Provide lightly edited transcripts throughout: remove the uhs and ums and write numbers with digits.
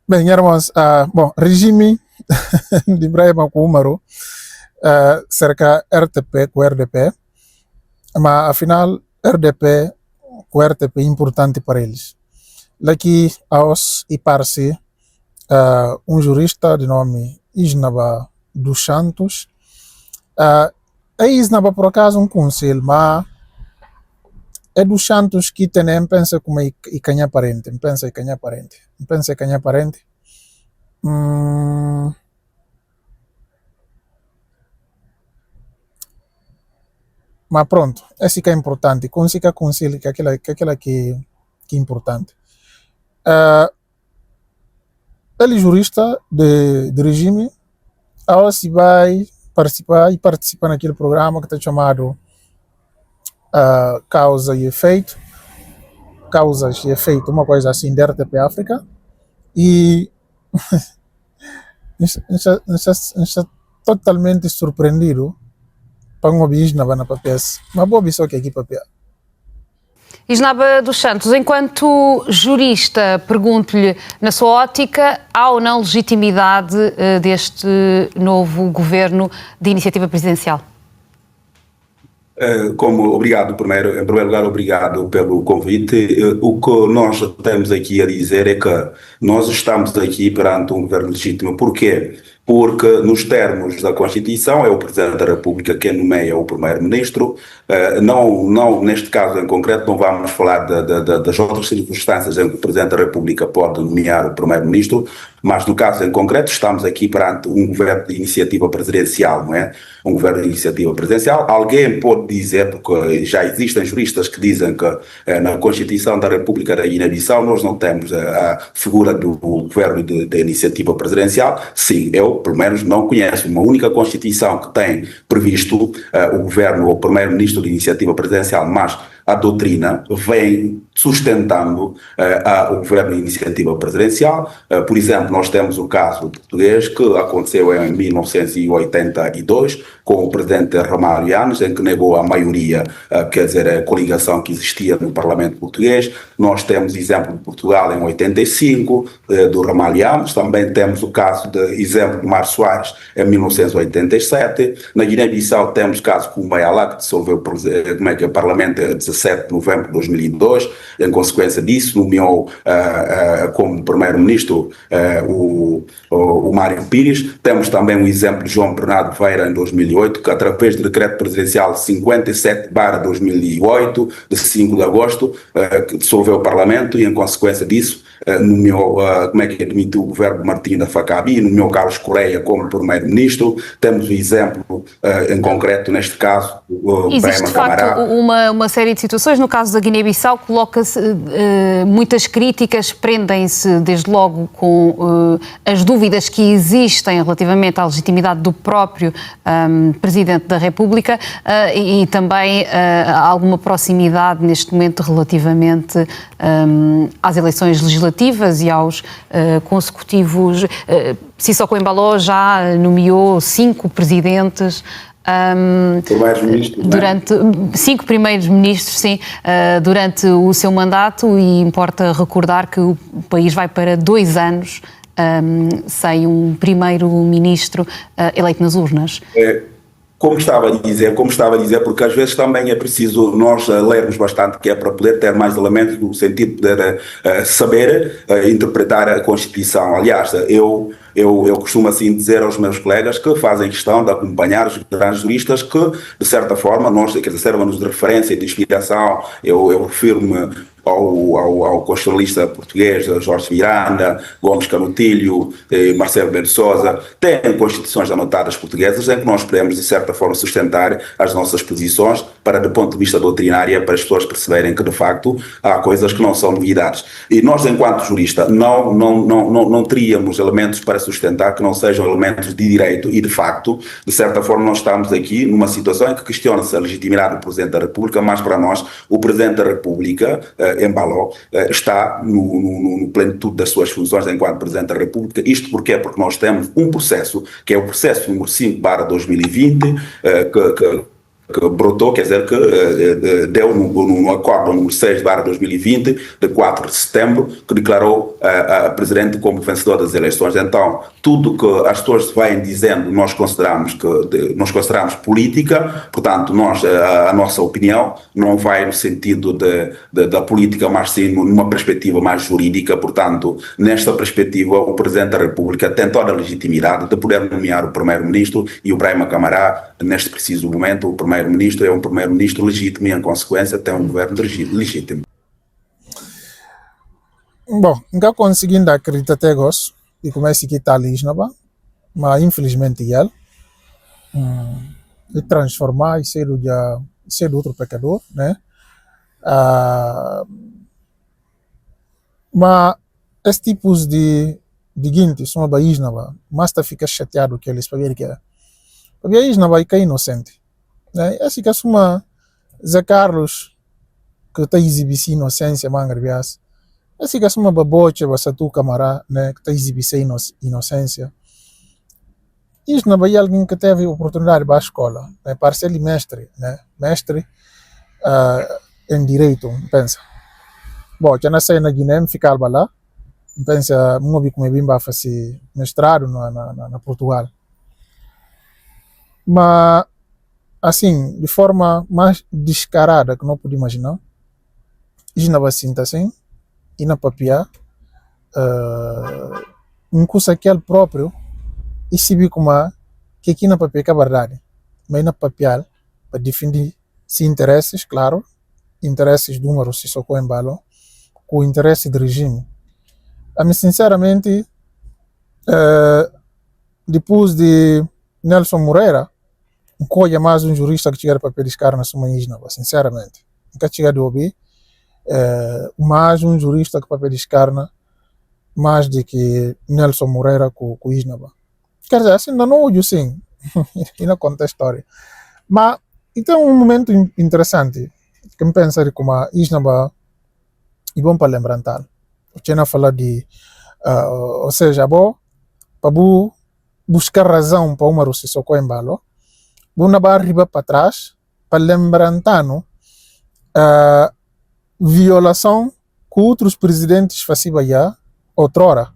Bem, irmãos, bom, regime de Ibrahim Koumarou, cerca RTP com RDP, mas afinal RDP com RTP é importante para eles. Daqui aos e parece jurista de nome Isnaba dos Santos, é Isnaba por acaso conselho, mas é dos Santos que tem, pensa como e canha parente, pensa e canha parente, pensa e canha parente. Mas pronto, esse que é importante, consiga conselho que aquela que é importante. Ele jurista de regime, agora se vai participar naquele programa que está chamado Causas e Efeito, uma coisa assim, da RTP África, e está totalmente surpreendido para um bicho na papéis, mas boa só que aqui papel. Isnaba dos Santos, enquanto jurista, pergunto-lhe, na sua ótica, há ou não legitimidade deste novo governo de iniciativa presidencial? Obrigado, em primeiro lugar, obrigado pelo convite. O que nós temos aqui a dizer é que nós estamos aqui perante um governo legítimo. Porquê? Porque, nos termos da Constituição, é o Presidente da República quem nomeia o Primeiro-Ministro. Não, neste caso em concreto, não vamos falar das outras circunstâncias em que o Presidente da República pode nomear o Primeiro-Ministro, mas no caso em concreto estamos aqui perante um governo de iniciativa presidencial, não é? Um governo de iniciativa presidencial. Alguém pode dizer, porque já existem juristas que dizem que na Constituição da República da Guiné-Bissau nós não temos a figura do governo de iniciativa presidencial. Sim, eu pelo menos não conheço uma única Constituição que tem previsto o governo ou o primeiro-ministro de iniciativa presidencial, mas a doutrina vem sustentando o governo de iniciativa presidencial. Por exemplo, nós temos o caso português que aconteceu em 1982 com o presidente Ramalho Yanes, em que negou a maioria, quer dizer, a coligação que existia no Parlamento português. Nós temos exemplo de Portugal em 85, do Ramalho Yanes. Também temos o caso exemplo de Mário Soares em 1987. Na Guiné-Bissau temos caso com o Mayala, que dissolveu o Parlamento em 17 de novembro de 2002. Em consequência disso, nomeou como primeiro-ministro o Mário Pires. Temos também o exemplo de João Bernardo Veira em 2008, que através do decreto presidencial 57/2008, de 5 de agosto, que dissolveu o Parlamento e, em consequência disso, nomeou, demitiu o governo de Martim da Facabi e nomeou Carlos Correia como primeiro-ministro. Temos o exemplo, em concreto, neste caso, existe de facto uma série de situações. No caso da Guiné-Bissau, coloca-se muitas críticas, prendem-se desde logo com as dúvidas que existem relativamente à legitimidade do próprio Presidente da República e também alguma proximidade neste momento relativamente às eleições legislativas e aos consecutivos. Sissoko Embaló já nomeou 5 presidentes durante 5 primeiros ministros, sim, durante o seu mandato, e importa recordar que o país vai para 2 anos sem um primeiro-ministro eleito nas urnas. Como estava a dizer, porque às vezes também é preciso nós lermos bastante, que é para poder ter mais elementos no sentido de saber interpretar a Constituição. Aliás, eu costumo assim dizer aos meus colegas que fazem questão de acompanhar os grandes juristas que, de certa forma, servam-nos de referência e de inspiração. Eu refiro-me ao constitucionalista português Jorge Miranda, Gomes Canutilho, Marcelo Bento Sousa. Têm constituições anotadas portuguesas em que nós podemos, de certa forma, sustentar as nossas posições para, do ponto de vista doutrinário, para as pessoas perceberem que, de facto, há coisas que não são novidades. E nós, enquanto jurista, não teríamos elementos para sustentar que não sejam elementos de direito e, de facto, de certa forma, nós estamos aqui numa situação em que questiona-se a legitimidade do Presidente da República, mas para nós, o Presidente da República, Embaló, está no plenitude das suas funções enquanto Presidente da República. Isto porquê? Porque nós temos um processo, que é o processo número 5/2020, que brotou, quer dizer, que deu no acordo número 6/2020, de 4 de setembro, que declarou a presidente como vencedor das eleições. Então, tudo que as pessoas vêm dizendo, nós consideramos política, portanto, a nossa opinião não vai no sentido da política, mas sim numa perspectiva mais jurídica. Portanto, nesta perspectiva, o Presidente da República tem toda a legitimidade de poder nomear o Primeiro-Ministro, e o Brahima Camará, neste preciso momento, o Primeiro-Ministro é um Primeiro-Ministro legítimo e, em consequência, tem um governo legítimo. Bom, nunca conseguindo acreditar até gosto e começa a quitar Lisnaba, mas infelizmente ele e transformar e ser outro pecador, né? Mas esse tipo de gente, são a Isnaba, mas está fica chateado que eles para ver que é. Para ver Isnaba e que é inocente. Né? Esse que é uma Zé Carlos que está exibindo inocência, mangarbias. Esse que é uma babocha, tu camará, né, que está exibindo inocência. Isso não vai alguém que teve oportunidade para a escola, né, para ser mestre, né, mestre em direito, pensa. Bom, já nasci na Guiné, ficar lá, pensa, não vi como bem para fazer mestrado na Portugal. Mas, assim, de forma mais descarada que não pude imaginar, isso não vai se sentir assim, e na papia, um curso aquele próprio, e se vi como que aqui na papia é verdade, mas na papia, para defender se interesses, claro, interesses de número se socou em balo, com o interesse do regime. A mim, sinceramente, depois de Nelson Moreira, não mais um jurista que chega para pedir na sua isnava, sinceramente. Nunca chega de ouvir mais um jurista que para pedir mais de que Nelson Moreira com isnava. Quer dizer, assim, não olho sim, e não conta a história. Mas, então, um momento interessante, que me pensa de como a isnava é bom para lembrar tal. O China fala de, ou seja, bom, para buscar razão para uma se socou em balo, bom na arriba para trás, para lembrar violação que outros presidentes faziam já outrora.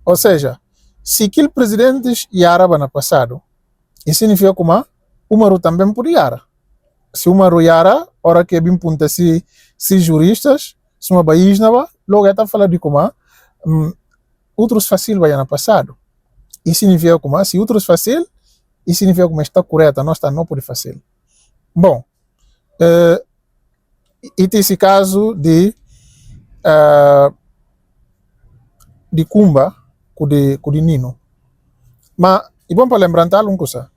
Ou seja, se aquele presidentes já no passado, isso significa que o Umaru também podia. Se o Umaru já hora que bem punta se juristas, se uma país nova, logo está falando de como outros faziam já no passado. Isso significa que se outros faziam, isso significa que está correto, nós não pode fazer. Bom, e tem esse caso de Kumba com de Nino. Mas, é bom para lembrar uma coisa.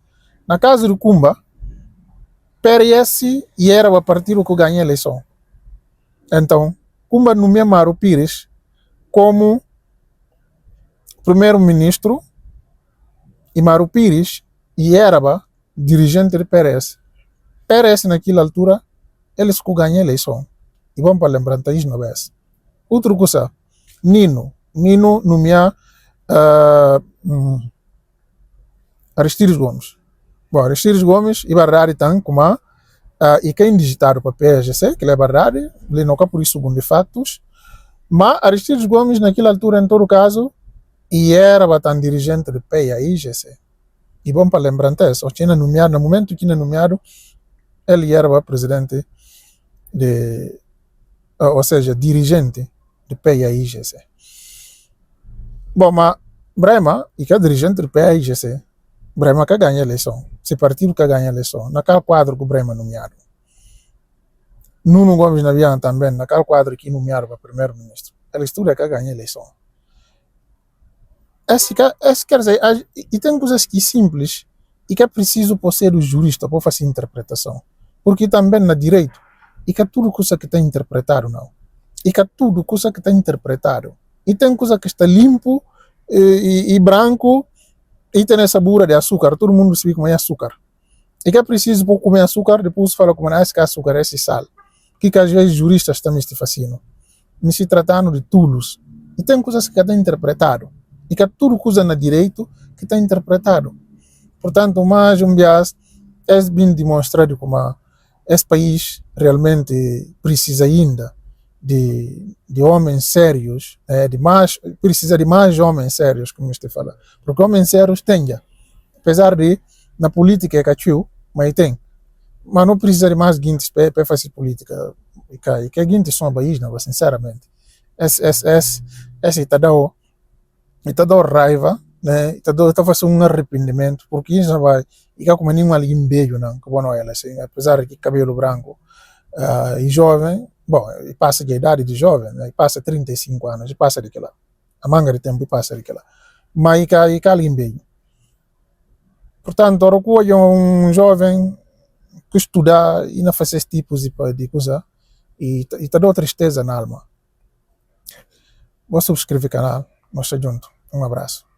Na caso de Kumba, parece e era a partir do que ganhou a eleição. Então, Kumba nomeou Mauro Pires como primeiro-ministro e Mauro Pires e era dirigente de PRS. PRS naquela altura, eles que ganham a eleição. E vamos para lembrar isso não é. Outra coisa, Nino nomeou Aristides Gomes. Bom, Aristides Gomes e verdade tem como e quem digitaram para PSGC, que é verdade, ele não é por isso segundo factos, mas Aristides Gomes naquela altura, em todo caso, e era bastante dirigente de PAIGC. E vamos para lembrar isso, no momento que ele nomeado, ele era presidente ou seja, dirigente de PAIGC. Bom, mas Brahima, e que é dirigente do PAIGC, Brahima que ganha a eleição. Se partido que ganha a eleição, naquele quadro que o Brahima nomeado. Nuno Gomes Navian também, naquele quadro que nomearam para primeiro-ministro. Ele estuda que ganha a eleição. Quer dizer, e tem coisas que simples e que é preciso por ser o jurista para fazer interpretação. Porque também na direito, e que é tudo coisa que está interpretado, não. E que é tudo coisa que está interpretado. E tem coisa que está limpo e branco e tem essa bura de açúcar. Todo mundo sabe como é açúcar. E que é preciso por comer açúcar, depois fala como é esse açúcar, esse sal. Que às vezes juristas também estão fazendo. Me se tratando de tulos. E tem coisas que está interpretado. E que é tudo coisa na direito que está interpretado. Portanto, mais um bias é bem demonstrado como esse país realmente precisa ainda de homens sérios, precisa de mais homens sérios, como você fala. Porque homens sérios tem já. Apesar de, na política é cachorro, mas tem. Mas não precisa de mais guintes para fazer política. E que guintes são país, não, sinceramente. Esse está dando raiva, né? Está fazendo um arrependimento, porque isso vai, e como nenhum ali beijo, não, que bom ela, assim, apesar de cabelo branco, e jovem, bom, e passa de idade de jovem, né? E passa 35 anos, e passa daquela, a manga de tempo e passa daquela, mas e cá ali beijo. Portanto, o é um jovem que estuda e não faz esses tipos de coisa, e está dando tristeza na alma. Vou subscrever o canal, nós estamos juntos. Um abraço.